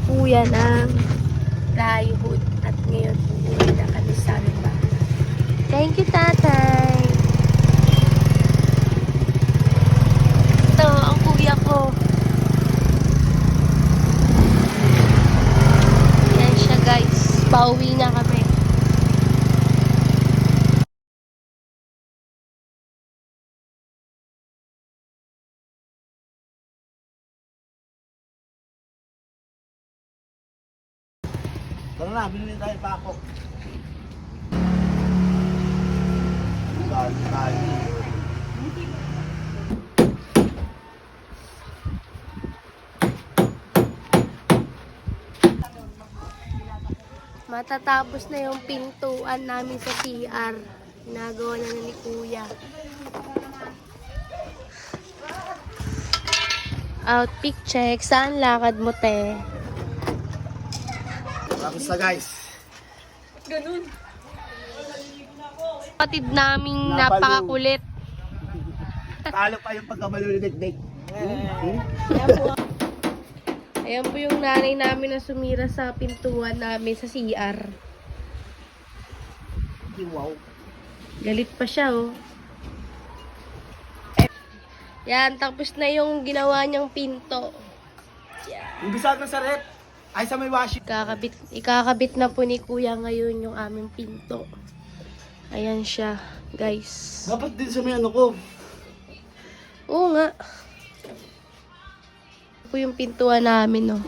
kuya ng plywood. At ngayon, uuwi na kami sa aming bahay. Thank you, tatay. Ito, ang kuya ko. Yan siya, guys. Pauwi na kami. Tara na, bilhin tayo pako. Matatapos na yung pintuan namin sa CR. Ginagawa na ni Kuya. Outfit check. Saan lakad mo, te? Tapos na guys. Kapatid naming Napalo. napakakulit. Talo pa yung pagkamalulidikdik. Ayan po yung nanay namin na sumira sa pintuan namin sa CR. Wow. Galit pa siya, oh. Yan, tapos na yung ginawa niyang pinto. Umbisa na sa rep. Ay sa may washing. Ikakabit na po ni Kuya ngayon yung aming pinto. Ayan siya, guys. Dapat din sa may ano ko. Oo nga. Ito po yung pintuan namin, oh.